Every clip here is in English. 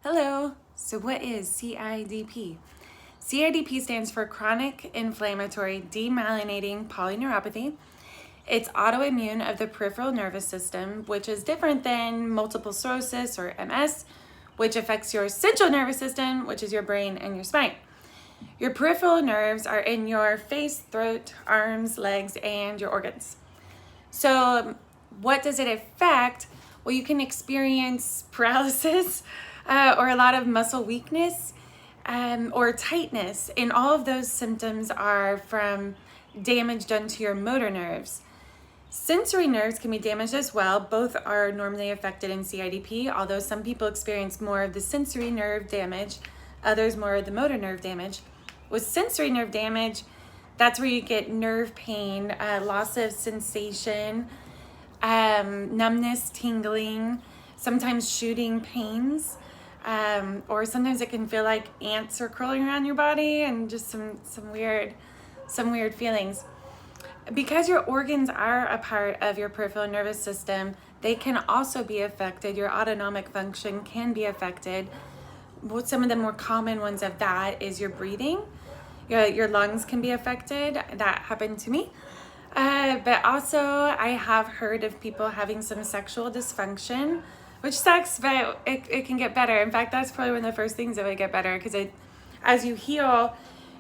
Hello. So what is CIDP? CIDP stands for chronic inflammatory demyelinating polyneuropathy. It's autoimmune of the peripheral nervous system, which is different than multiple sclerosis or MS, which affects your central nervous system, which is your brain and your spine. Your peripheral nerves are in your face, throat, arms, legs, and your organs. So what does it affect? Well, you can experience paralysis or a lot of muscle weakness or tightness. And all of those symptoms are from damage done to your motor nerves. Sensory nerves can be damaged as well. Both are normally affected in CIDP, although some people experience more of the sensory nerve damage, others more of the motor nerve damage. With sensory nerve damage, that's where you get nerve pain, loss of sensation, numbness, tingling, sometimes shooting pains, or sometimes it can feel like ants are crawling around your body and just some weird feelings. Because your organs are a part of your peripheral nervous system, they can also be affected. Your autonomic function can be affected. Some of the more common ones of that is your breathing. Your lungs can be affected. That happened to me. But also I have heard of people having some sexual dysfunction, which sucks, but it can get better. In fact, that's probably one of the first things that would get better, because as you heal,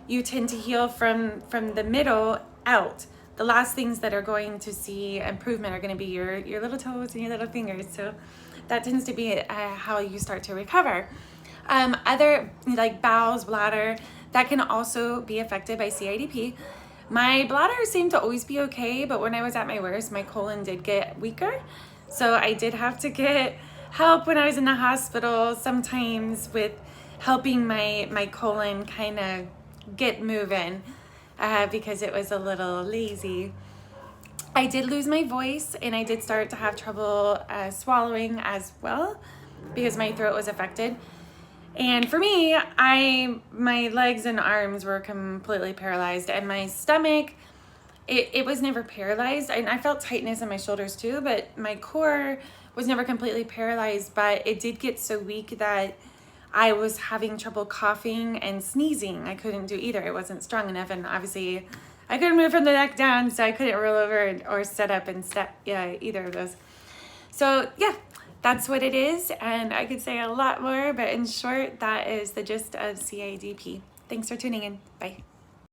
you tend to heal from the middle out. The last things that are going to see improvement are going to be your little toes and your little fingers. So that tends to be how you start to recover. Other like bowels, bladder, that can also be affected by CIDP. My bladder seemed to always be okay, but when I was at my worst, my colon did get weaker. So I did have to get help when I was in the hospital, sometimes with helping my colon kind of get moving because it was a little lazy. I did lose my voice, and I did start to have trouble swallowing as well because my throat was affected. And for me, my legs and arms were completely paralyzed, and my stomach, it was never paralyzed. And I felt tightness in my shoulders too, but my core was never completely paralyzed, but it did get so weak that I was having trouble coughing and sneezing. I couldn't do either. It wasn't strong enough, and obviously I couldn't move from the neck down, so I couldn't roll over or sit up and step, either of those. So yeah, that's what it is, and I could say a lot more, but in short, that is the gist of CIDP. Thanks for tuning in. Bye.